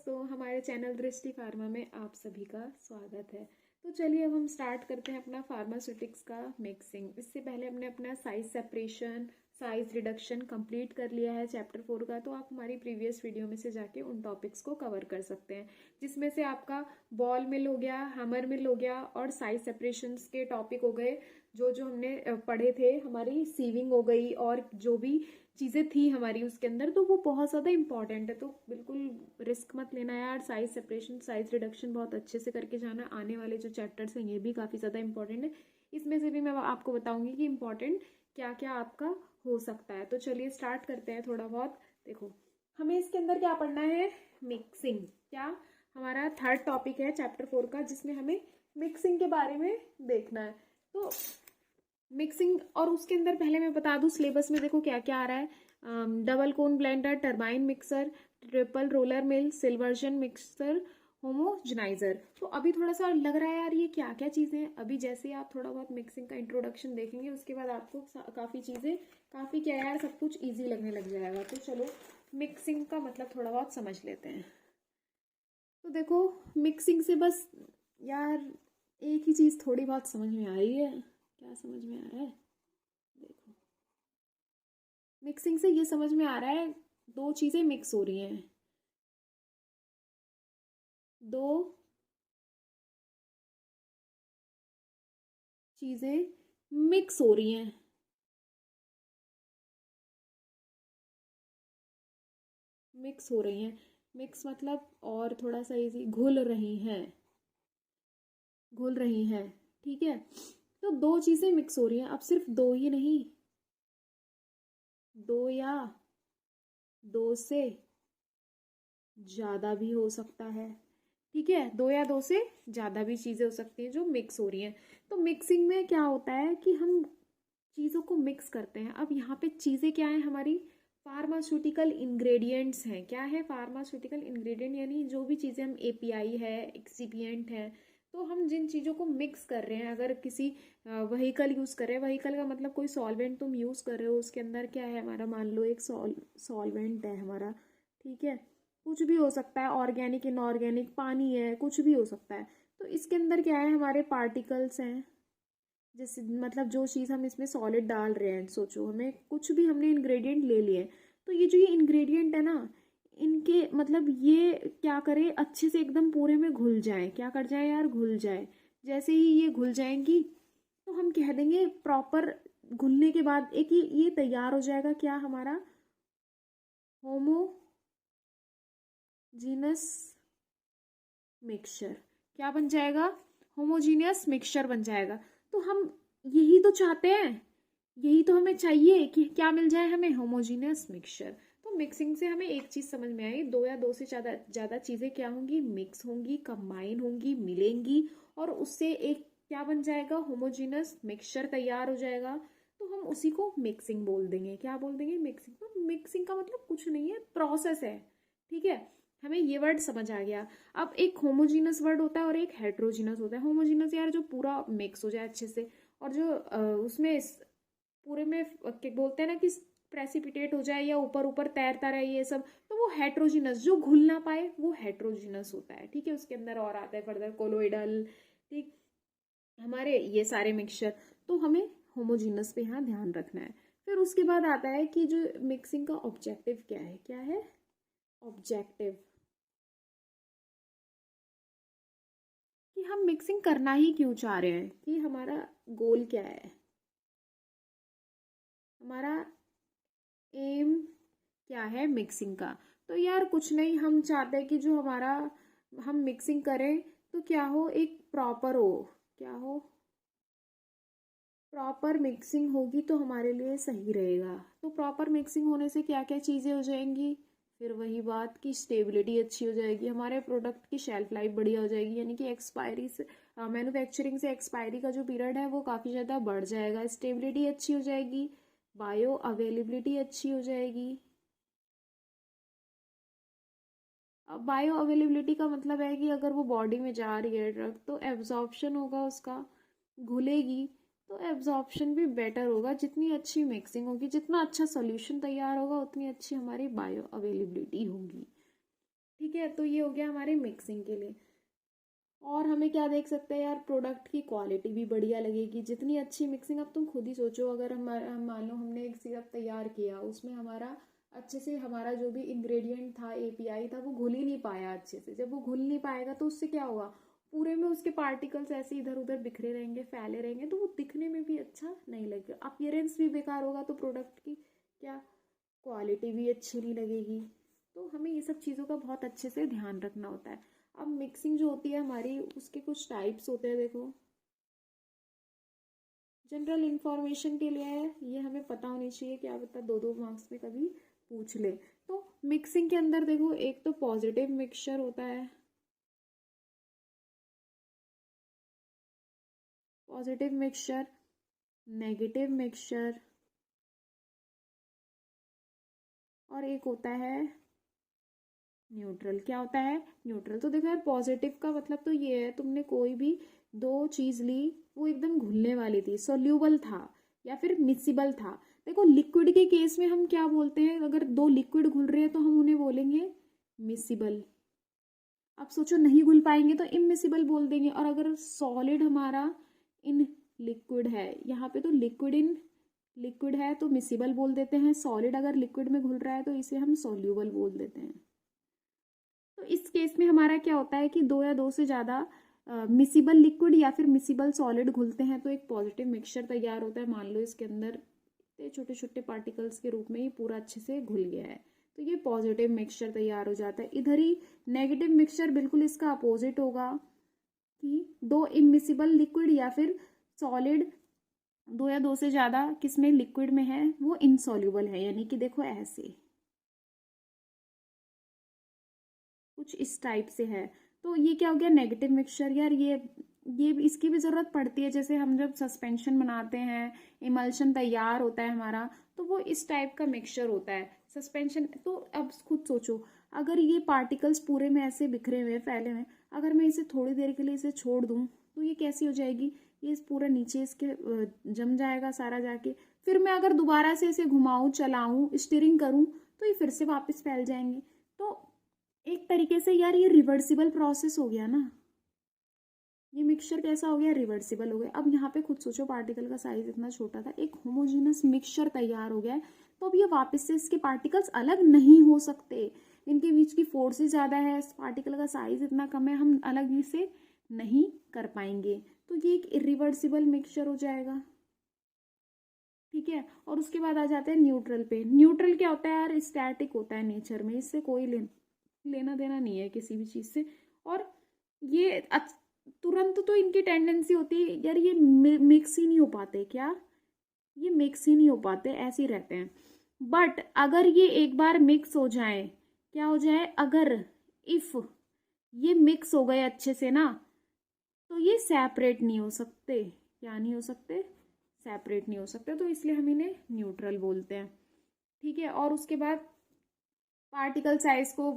दोस्तों, हमारे चैनल दृष्टि फार्मा में आप सभी का स्वागत है। तो चलिए अब हम स्टार्ट करते हैं अपना फार्मास्यूटिक्स का मिक्सिंग। इससे पहले हमने अपना size separation, size reduction complete कर लिया है चैप्टर 4 का। तो आप हमारी प्रीवियस वीडियो में से जाके उन टॉपिक्स को कवर कर सकते हैं, जिसमें से आपका बॉल मिल हो गया, हैमर मिल हो गया और साइज सेपरेशंस के टॉपिक हो गए जो जो हमने पढ़े थे। हमारी सीविंग हो गई और जो भी चीज़ें थी हमारी उसके अंदर, तो वो बहुत ज़्यादा इंपॉर्टेंट है। तो बिल्कुल रिस्क मत लेना यार, साइज सेपरेशन साइज रिडक्शन बहुत अच्छे से करके जाना। आने वाले जो चैप्टर्स हैं ये भी काफ़ी ज़्यादा इंपॉर्टेंट है। इसमें से भी मैं आपको बताऊंगी कि इंपॉर्टेंट क्या क्या आपका हो सकता है। तो चलिए स्टार्ट करते हैं थोड़ा बहुत। देखो, हमें इसके अंदर क्या पढ़ना है, मिक्सिंग। क्या हमारा थर्ड टॉपिक है चैप्टर 4 का, जिसमें हमें मिक्सिंग के बारे में देखना है। तो मिक्सिंग, और उसके अंदर पहले मैं बता दूं सिलेबस में देखो क्या क्या आ रहा है। Double cone blender, turbine mixer, triple roller mill, Silverson mixer, homogeniser. तो अभी थोड़ा सा लग रहा है यार ये क्या क्या चीज़ें हैं। अभी जैसे आप थोड़ा बहुत मिक्सिंग का इंट्रोडक्शन देखेंगे उसके बाद आपको काफ़ी चीज़ें, काफ़ी क्या यार, सब कुछ ईजी लगने लग जाएगा। तो चलो मिक्सिंग का मतलब थोड़ा बहुत समझ लेते हैं। तो देखो, मिक्सिंग से बस यार एक ही चीज़ थोड़ी बहुत समझ में आ रही है। क्या समझ में आ रहा है? देखो, मिक्सिंग से ये समझ में आ रहा है दो चीज़ें मिक्स हो रही हैं। दो चीज़ें मिक्स हो रही हैं। मिक्स हो रही हैं, मिक्स मतलब और थोड़ा सा इजी, घुल रही हैं, घुल रही हैं। ठीक है, तो दो चीज़ें मिक्स हो रही हैं। अब सिर्फ दो ही नहीं, दो या दो से ज़्यादा भी हो सकता है। ठीक है, दो या दो से ज़्यादा भी चीज़ें हो सकती हैं जो मिक्स हो रही हैं। तो मिक्सिंग में क्या होता है कि हम चीज़ों को मिक्स करते हैं। अब यहाँ पे चीज़ें क्या है हमारी, फार्मास्यूटिकल इंग्रेडिएंट्स हैं। क्या है फार्मास्यूटिकल इंग्रेडिएंट, यानी जो भी चीज़ें हम एपीआई है, एक्सिपिएंट है, तो हम जिन चीज़ों को मिक्स कर रहे हैं, अगर किसी वहीकल यूज़ कर रहे हैं, वहीकल का मतलब कोई सॉल्वेंट तुम यूज़ कर रहे हो, उसके अंदर क्या है हमारा, मान लो एक सॉल्वेंट है हमारा। ठीक है, कुछ भी हो सकता है, ऑर्गेनिक इनऑर्गेनिक, पानी है, कुछ भी हो सकता है। तो इसके अंदर क्या है, हमारे पार्टिकल्स हैं। जैसे मतलब जो चीज़ हम इसमें सॉलिड डाल रहे हैं, सोचो हमें कुछ भी, हमने इंग्रेडिएंट ले लिए, तो ये जो ये इंग्रेडिएंट है ना, इनके मतलब ये क्या करे, अच्छे से एकदम पूरे में घुल जाए। क्या कर जाए यार, घुल जाए। जैसे ही ये घुल जाएंगी तो हम कह देंगे प्रॉपर, घुलने के बाद एक ये तैयार हो जाएगा क्या हमारा, होमोजीनस मिक्सचर। क्या बन जाएगा, होमोजीनियस मिक्सचर बन जाएगा। तो हम यही तो चाहते हैं, यही तो हमें चाहिए कि क्या मिल जाए हमें, होमोजीनियस मिक्सचर। तो मिक्सिंग से हमें एक चीज समझ में आई, दो या दो से ज्यादा ज्यादा चीजें क्या होंगी, मिक्स होंगी, कंबाइन होंगी, मिलेंगी, और उससे एक क्या बन जाएगा, होमोजीनियस मिक्सचर तैयार हो जाएगा। तो हम उसी को मिक्सिंग बोल देंगे। क्या बोल देंगे, मिक्सिंग। तो मिक्सिंग का मतलब कुछ नहीं है, प्रोसेस है। ठीक है, हमें ये वर्ड समझ आ गया। अब एक होमोजीनस वर्ड होता है और एक हेट्रोजीनस होता है। होमोजीनस यार जो पूरा मिक्स हो जाए अच्छे से, और जो उसमें पूरे में क्या बोलते हैं ना कि प्रेसिपिटेट हो जाए या ऊपर ऊपर तैरता रहे, ये सब, तो वो हेट्रोजीनस, जो घुल ना पाए वो हेट्रोजीनस होता है। ठीक है, उसके अंदर और आता है फर्दर कोलोइडल, ठीक, हमारे ये सारे मिक्सचर। तो हमें होमोजीनस पे यहाँ ध्यान रखना है। फिर उसके बाद आता है कि जो मिक्सिंग का ऑब्जेक्टिव क्या है। क्या है ऑब्जेक्टिव, कि हम मिक्सिंग करना ही क्यों चाह रहे हैं, कि हमारा गोल क्या है, हमारा एम क्या है मिक्सिंग का। तो यार कुछ नहीं, हम चाहते हैं कि जो हमारा, हम मिक्सिंग करें तो क्या हो, एक प्रॉपर हो। क्या हो, प्रॉपर मिक्सिंग होगी तो हमारे लिए सही रहेगा। तो प्रॉपर मिक्सिंग होने से क्या क्या चीज़ें हो जाएंगी, फिर वही बात की स्टेबिलिटी अच्छी हो जाएगी, हमारे प्रोडक्ट की शेल्फ लाइफ बढ़िया हो जाएगी, यानी कि एक्सपायरी से, मैन्युफैक्चरिंग से एक्सपायरी का जो पीरियड है वो काफ़ी ज़्यादा बढ़ जाएगा। स्टेबिलिटी अच्छी हो जाएगी, बायो अवेलेबिलिटी अच्छी हो जाएगी। अब बायो अवेलेबिलिटी का मतलब है कि अगर वो बॉडी में जा रही है ड्रग, तो एब्जॉर्प्शन होगा उसका, घुलेगी, तो एब्जॉर्प्शन भी बेटर होगा। जितनी अच्छी मिक्सिंग होगी, जितना अच्छा सोल्यूशन तैयार होगा, उतनी अच्छी हमारी बायो अवेलेबिलिटी होगी। ठीक है, तो ये हो गया हमारे मिक्सिंग के लिए। और हमें क्या देख सकते हैं यार, प्रोडक्ट की क्वालिटी भी बढ़िया लगेगी जितनी अच्छी मिक्सिंग। अब तुम खुद ही सोचो, अगर हम मान लो हमने एक सिरप तैयार किया, उसमें हमारा अच्छे से हमारा जो भी इंग्रेडिएंट था, एपीआई था, वो घुल ही नहीं पाया अच्छे से। जब वो घुल नहीं पाएगा तो उससे क्या होगा, पूरे में उसके पार्टिकल्स ऐसे इधर उधर बिखरे रहेंगे, फैले रहेंगे, तो वो दिखने में भी अच्छा नहीं लगेगा, अपीयरेंस भी बेकार होगा, तो प्रोडक्ट की क्या क्वालिटी भी अच्छी नहीं लगेगी। तो हमें ये सब चीज़ों का बहुत अच्छे से ध्यान रखना होता है। अब मिक्सिंग जो होती है हमारी, उसके कुछ टाइप्स होते हैं देखो। जनरल इंफॉर्मेशन के लिए है, ये हमें पता होनी चाहिए, क्या पता दो दो मार्क्स में कभी पूछ ले। तो मिक्सिंग के अंदर देखो, एक तो पॉजिटिव मिक्सचर होता है, पॉजिटिव मिक्सचर, नेगेटिव मिक्सचर, और एक होता है न्यूट्रल। क्या होता है? न्यूट्रल। तो देखो यार, पॉजिटिव का मतलब तो ये है, तुमने कोई भी दो चीज ली, वो एकदम घुलने वाली थी, सोल्यूबल था या फिर मिसिबल था। देखो लिक्विड के केस में हम क्या बोलते हैं, अगर दो लिक्विड घुल रहे हैं तो हम उन्हें बोलेंगे मिसिबल। अब सोचो नहीं घुल पाएंगे तो इमिसिबल बोल देंगे। और अगर सॉलिड हमारा इन लिक्विड है, यहाँ पे तो लिक्विड इन लिक्विड है तो मिसिबल बोल देते हैं। सॉलिड अगर लिक्विड में घुल रहा है तो इसे हम सोल्यूबल बोल देते हैं। तो इस केस में हमारा क्या होता है कि दो या दो से ज़्यादा मिसिबल लिक्विड या फिर मिसिबल सॉलिड घुलते हैं तो एक पॉजिटिव मिक्सचर तैयार होता है। मान लो इसके अंदर छोटे छोटे पार्टिकल्स के रूप में ये पूरा अच्छे से घुल गया है, तो ये पॉजिटिव मिक्सचर तैयार हो जाता है। इधर ही नेगेटिव मिक्सचर बिल्कुल इसका अपोजिट होगा कि दो इमिसिबल लिक्विड या फिर सॉलिड, दो या दो से ज़्यादा किसमें लिक्विड में है, वो इनसॉल्यूबल है। यानी कि देखो ऐसे कुछ इस टाइप से है। तो ये क्या हो गया, नेगेटिव मिक्सचर। यार ये इसकी भी ज़रूरत पड़ती है, जैसे हम जब सस्पेंशन बनाते हैं, इमल्शन तैयार होता है हमारा, तो वो इस टाइप का मिक्सचर होता है सस्पेंशन। तो अब खुद सोचो, अगर ये पार्टिकल्स पूरे में ऐसे बिखरे हुए फैले हुए, अगर मैं इसे थोड़ी देर के लिए इसे छोड़ दूँ तो ये कैसी हो जाएगी, ये पूरा नीचे इसके जम जाएगा सारा जाके। फिर मैं अगर दोबारा से इसे घुमाऊँ, चलाऊँ, स्टीयरिंग करूँ, तो ये फिर से वापस फैल जाएंगे। तो एक तरीके से यार ये रिवर्सिबल प्रोसेस हो गया ना, ये मिक्सचर कैसा हो गया, रिवर्सिबल हो गया। अब यहाँ पे खुद सोचो, पार्टिकल का साइज इतना छोटा था, एक होमोजीनस मिक्सचर तैयार हो गया है, तो अब ये वापस से इसके पार्टिकल्स अलग नहीं हो सकते, इनके बीच की फोर्सेस ज़्यादा है, पार्टिकल का साइज इतना कम है, हम अलग इसे नहीं कर पाएंगे। तो ये एक इरिवर्सिबल मिक्सचर हो जाएगा। ठीक है, और उसके बाद आ जाते हैं न्यूट्रल पे। न्यूट्रल क्या होता है यार, स्टैटिक होता है नेचर में, इससे कोई लेना देना नहीं है किसी भी चीज़ से। और ये तुरंत तो इनकी टेंडेंसी होती है यार, ये मिक्स ही नहीं हो पाते। क्या? ये मिक्स ही नहीं हो पाते, ऐसे ही रहते हैं। बट अगर ये एक बार मिक्स हो जाए, क्या हो जाए, अगर इफ ये मिक्स हो गए अच्छे से ना, तो ये सेपरेट नहीं हो सकते। क्या नहीं हो सकते? सेपरेट नहीं हो सकते, तो इसलिए हम इन्हें न्यूट्रल बोलते हैं। ठीक है, और उसके बाद पार्टिकल साइज को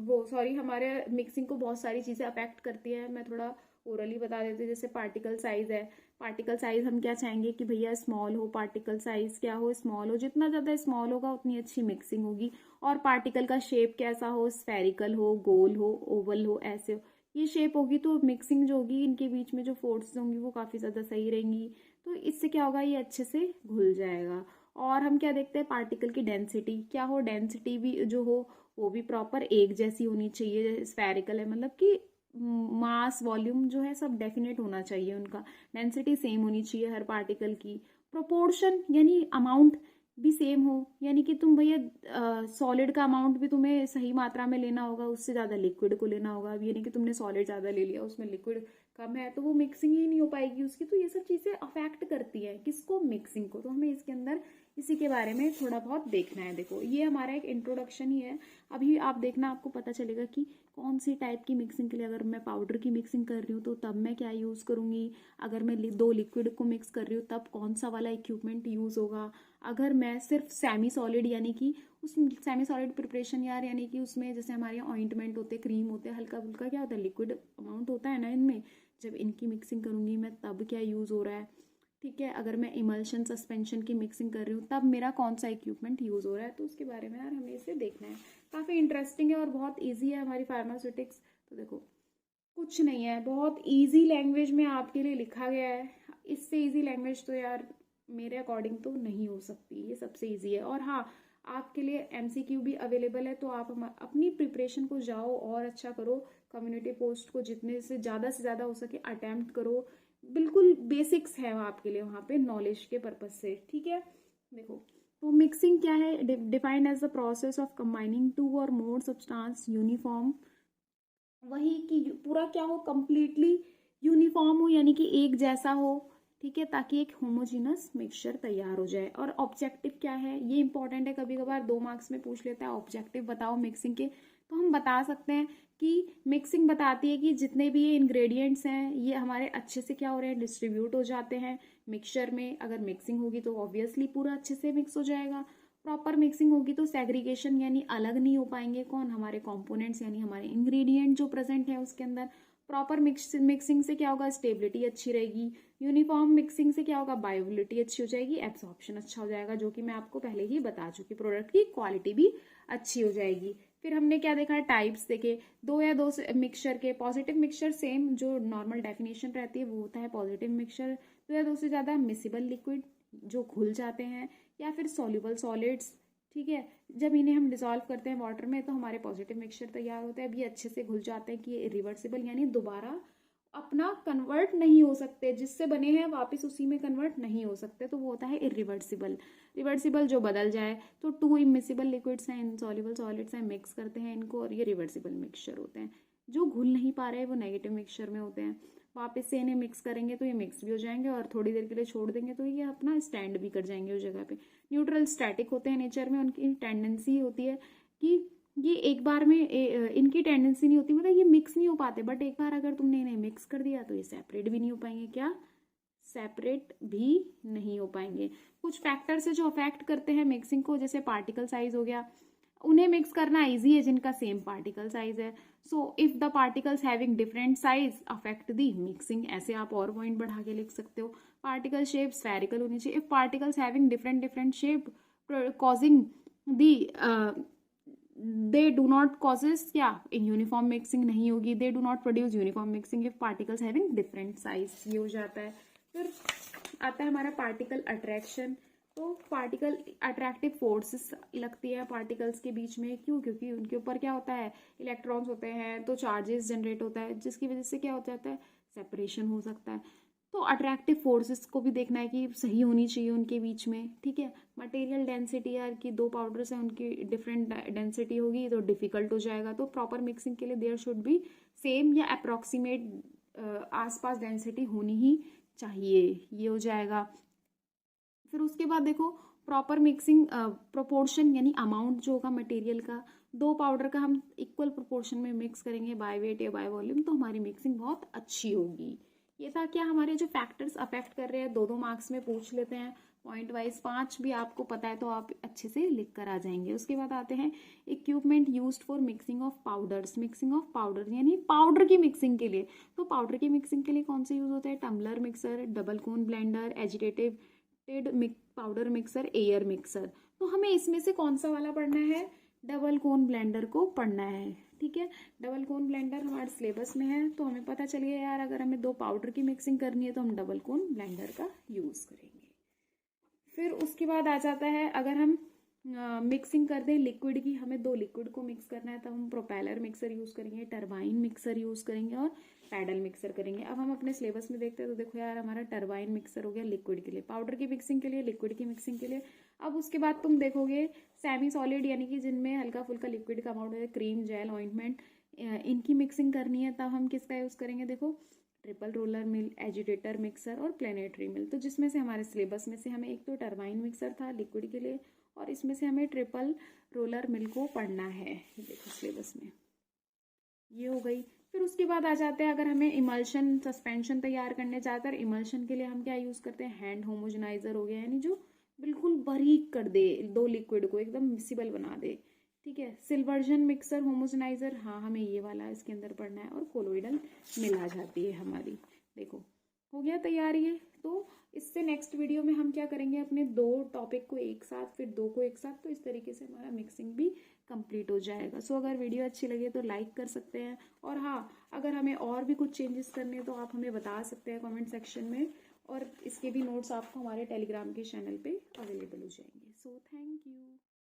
वो सॉरी हमारे मिक्सिंग को बहुत सारी चीज़ें अफेक्ट करती है। मैं थोड़ा ओरली बता देती हूँ। जैसे पार्टिकल साइज है, पार्टिकल साइज हम क्या चाहेंगे कि भैया स्मॉल हो, पार्टिकल साइज क्या हो, स्मॉल हो। जितना ज़्यादा स्मॉल होगा उतनी अच्छी मिक्सिंग होगी। और पार्टिकल का शेप कैसा हो, स्फेरिकल हो, गोल हो, ओवल हो, ऐसे हो, ये शेप होगी तो मिक्सिंग जो होगी, इनके बीच में जो फोर्स होंगी वो काफ़ी ज़्यादा सही रहेंगी। तो इससे क्या होगा, ये अच्छे से घुल जाएगा। और हम क्या देखते हैं, पार्टिकल की डेंसिटी क्या हो, डेंसिटी भी जो हो वो भी प्रॉपर एक जैसी होनी चाहिए। स्फेरिकल है मतलब कि मास वॉल्यूम जो है सब डेफिनेट होना चाहिए, उनका डेंसिटी सेम होनी चाहिए हर पार्टिकल की। प्रोपोर्शन यानी अमाउंट भी सेम हो, यानी कि तुम भैया सॉलिड का अमाउंट भी तुम्हें सही मात्रा में लेना होगा, उससे ज़्यादा लिक्विड को लेना होगा। अब ये नहीं कि तुमने सॉलिड ज़्यादा ले लिया, उसमें लिक्विड कम है, तो वो मिक्सिंग ही नहीं हो पाएगी उसकी। तो ये सब चीज़ें अफेक्ट करती है किसको, मिक्सिंग को। तो हमें इसके अंदर इसी के बारे में थोड़ा बहुत देखना है। देखो ये हमारा एक इंट्रोडक्शन ही है। अभी आप देखना, आपको पता चलेगा कि कौन सी टाइप की मिक्सिंग के लिए, अगर मैं पाउडर की मिक्सिंग कर रही हूँ तो तब मैं क्या यूज़ करूँगी, अगर मैं दो लिक्विड को मिक्स कर रही हूँ तब कौन सा वाला इक्विपमेंट यूज़ होगा, अगर मैं सिर्फ सेमी सॉलिड यानी कि उस सेमी सॉलिड प्रिपरेशन यार, यानी कि उसमें जैसे हमारे यहाँ ऑइंटमेंट होते, क्रीम होते, हल्का फुल्का क्या होता है, लिक्विड अमाउंट होता है ना इनमें, जब इनकी मिक्सिंग करूँगी मैं तब क्या यूज़ हो रहा है। ठीक है, अगर मैं इमल्शन सस्पेंशन की मिक्सिंग कर रही हूँ तब मेरा कौन सा इक्विपमेंट यूज़ हो रहा है, तो उसके बारे में यार हमें इसे देखना है। काफ़ी इंटरेस्टिंग है और बहुत ईजी है हमारी फार्मास्यूटिक्स। तो देखो, कुछ नहीं है, बहुत ईजी लैंग्वेज में आपके लिए लिखा गया है। इससे ईजी लैंग्वेज तो यार मेरे अकॉर्डिंग तो नहीं हो सकती, ये सबसे ईजी है। और हाँ, आपके लिए एमसीक्यू भी अवेलेबल है, तो आप अपनी प्रिपरेशन को जाओ और अच्छा करो। कम्युनिटी पोस्ट को जितने से ज़्यादा हो सके अटेम्प्ट करो। बिल्कुल बेसिक्स है आपके लिए वहाँ पे नॉलेज के पर्पज से, ठीक है। देखो, तो मिक्सिंग क्या है, defined as the process of combining two और मोर सब्सटेंस यूनिफॉर्म, वही कि पूरा क्या हो, कंप्लीटली यूनिफॉर्म हो, यानी कि एक जैसा हो, ठीक है, ताकि एक होमोजीनस मिक्सचर तैयार हो जाए। और ऑब्जेक्टिव क्या है, ये इंपॉर्टेंट है, कभी कभार 2 मार्क्स में पूछ लेता है ऑब्जेक्टिव बताओ मिक्सिंग के। तो हम बता सकते हैं कि मिक्सिंग बताती है कि जितने भी ये इंग्रेडिएंट्स हैं ये हमारे अच्छे से क्या हो रहे हैं, डिस्ट्रीब्यूट हो जाते हैं मिक्सचर में। अगर मिक्सिंग होगी तो ऑब्वियसली पूरा अच्छे से मिक्स हो जाएगा। प्रॉपर मिक्सिंग होगी तो सेग्रीगेशन यानी अलग नहीं हो पाएंगे कौन, हमारे कंपोनेंट्स यानी हमारे इंग्रेडिएंट जो प्रेजेंट है उसके अंदर। प्रॉपर मिक्सिंग से क्या होगा, स्टेबिलिटी अच्छी रहेगी। यूनिफॉर्म मिक्सिंग से क्या होगा, बायोबिलिटी अच्छी हो जाएगी, एब्सॉर्प्शन अच्छा हो जाएगा, जो कि मैं आपको पहले ही बता चुकी। प्रोडक्ट की क्वालिटी भी अच्छी हो जाएगी। फिर हमने क्या देखा, टाइप्स देखे, दो या दो मिक्सचर के। पॉजिटिव मिक्सचर सेम जो नॉर्मल डेफिनेशन रहती है वो होता है पॉजिटिव मिक्सचर। दो या दो से ज़्यादा मिसिबल लिक्विड जो घुल जाते हैं, या फिर सॉल्युबल सॉलिड्स, ठीक है। जब इन्हें हम डिसॉल्व करते हैं वाटर में तो हमारे पॉजिटिव मिक्सचर तैयार होते हैं। अब ये अच्छे से घुल जाते हैं कि ये रिवर्सिबल यानी दोबारा अपना कन्वर्ट नहीं हो सकते, जिससे बने हैं वापस उसी में कन्वर्ट नहीं हो सकते, तो वो होता है इरिवर्सिबल। रिवर्सिबल जो बदल जाए, तो 2 इमिसिबल लिक्विड्स हैं, इनसॉल्युबल सॉलिड्स हैं, मिक्स करते हैं इनको और ये रिवर्सिबल मिक्सचर होते हैं। जो घुल नहीं पा रहे हैं वो नेगेटिव मिक्सचर में होते हैं। वापस से इन्हें मिक्स करेंगे तो ये मिक्स भी हो जाएंगे, और थोड़ी देर के लिए छोड़ देंगे तो ये अपना स्टैंड भी कर जाएंगे उस जगह पे। न्यूट्रल स्टैटिक होते हैं नेचर में, उनकी टेंडेंसी होती है कि ये एक बार में इनकी टेंडेंसी नहीं होती, मतलब ये मिक्स नहीं हो पाते, बट एक बार अगर तुमने इन्हें मिक्स कर दिया तो ये सेपरेट भी नहीं हो पाएंगे। क्या, सेपरेट भी नहीं हो पाएंगे। कुछ फैक्टर्स है जो अफेक्ट करते हैं मिक्सिंग को, जैसे पार्टिकल साइज हो गया, उन्हें मिक्स करना इजी है जिनका सेम पार्टिकल साइज है। So if the particles having different size affect the mixing, ऐसे आप और पॉइंट बढ़ा के लिख सकते हो। पार्टिकल शेप स्फेरिकल होनी चाहिए। If particles having different shape causing the they do not causes, क्या इन यूनिफॉर्म मिक्सिंग नहीं होगी। They do not produce uniform mixing if particles having different size, ये हो जाता है। फिर आता है हमारा पार्टिकल अट्रैक्शन। तो पार्टिकल अट्रैक्टिव फोर्सेस लगती है पार्टिकल्स के बीच में, क्यों, क्योंकि उनके ऊपर क्या होता है, इलेक्ट्रॉन्स होते हैं, तो चार्जेस जनरेट होता है, जिसकी वजह से क्या हो जाता है, सेपरेशन हो सकता है। तो अट्रैक्टिव फोर्सेस को भी देखना है कि सही होनी चाहिए उनके बीच में, ठीक है। मटेरियल डेंसिटी यार की 2 पाउडर्स हैं उनकी डिफरेंट डेंसिटी होगी तो डिफिकल्ट हो जाएगा। तो प्रॉपर मिक्सिंग के लिए देयर शुड बी सेम या अप्रोक्सीमेट आसपास डेंसिटी होनी ही चाहिए, ये हो जाएगा। फिर उसके बाद देखो, प्रॉपर मिक्सिंग प्रोपोर्शन यानी अमाउंट जो होगा मटेरियल का, 2 पाउडर का हम इक्वल प्रोपोर्शन में मिक्स करेंगे बाय वेट या बाय वॉल्यूम, तो हमारी मिक्सिंग बहुत अच्छी होगी। ये था क्या, हमारे जो फैक्टर्स अफेक्ट कर रहे हैं, 2 मार्क्स में पूछ लेते हैं पॉइंट वाइज। 5 भी आपको पता है तो आप अच्छे से लिख कर आ जाएंगे। उसके बाद आते हैं equipment used for mixing of powders. Mixing of powder यानी पाउडर की मिक्सिंग के लिए, तो पाउडर की मिक्सिंग के लिए कौन से यूज होते हैं, tumbler mixer, double cone blender, agitative powder mixer, air mixer. तो हमें इसमें से कौन सा वाला पढ़ना है, डबल कोन ब्लेंडर को पढ़ना है, ठीक है। डबल कोन ब्लेंडर हमारे सिलेबस में है, तो हमें पता चल गया यार अगर हमें 2 पाउडर की मिक्सिंग करनी है तो हम डबल कोन ब्लेंडर का यूज करेंगे। फिर उसके बाद आ जाता है, अगर हम मिक्सिंग कर दें लिक्विड की, हमें 2 लिक्विड को मिक्स करना है, तो हम प्रोपेलर मिक्सर यूज करेंगे, टरबाइन मिक्सर यूज करेंगे और पैडल मिक्सर करेंगे। अब हम अपने सिलेबस में देखते हैं तो देखो यार हमारा टरबाइन मिक्सर हो गया लिक्विड के लिए, पाउडर की मिक्सिंग के लिए, लिक्विड की मिक्सिंग के लिए। अब उसके बाद तुम देखोगे सेमी सॉलिड यानी कि जिनमें हल्का फुल्का लिक्विड का अमाउंट है, क्रीम, जेल, ऑइंटमेंट, इनकी मिक्सिंग करनी है, तब हम किसका यूज करेंगे, देखो ट्रिपल रोलर मिल, एजिटेटर मिक्सर और प्लेनेटरी मिल। तो जिसमें से हमारे सिलेबस में से हमें एक तो टरबाइन मिक्सर था लिक्विड के लिए, और इसमें से हमें ट्रिपल रोलर मिल को पढ़ना है, ये देखो सिलेबस में ये हो गई। फिर उसके बाद आ जाते हैं, अगर हमें इमल्शन सस्पेंशन तैयार करने जाते हैं, इमल्शन के लिए हम क्या यूज करते हैं, हैंड होमोजेनाइजर हो गया, यानी जो बिल्कुल बारीक कर दे 2 लिक्विड को, एकदम मिसिबल बना दे, ठीक है। सिल्वर्जन मिक्सर होमोजेनाइजर, हाँ हमें ये वाला इसके अंदर पढ़ना है, और कोलोइडल मिल आ जाती है हमारी। देखो हो गया तैयार ये। तो इससे नेक्स्ट वीडियो में हम क्या करेंगे, अपने 2 टॉपिक को एक साथ, फिर 2 को एक साथ, तो इस तरीके से हमारा मिक्सिंग भी कंप्लीट हो जाएगा। सो अगर वीडियो अच्छी लगे तो लाइक कर सकते हैं, और हाँ, अगर हमें और भी कुछ चेंजेस करने हैं तो आप हमें बता सकते हैं कमेंट सेक्शन में, और इसके भी नोट्स आपको हमारे टेलीग्राम के चैनल पे अवेलेबल हो जाएंगे। So thank you.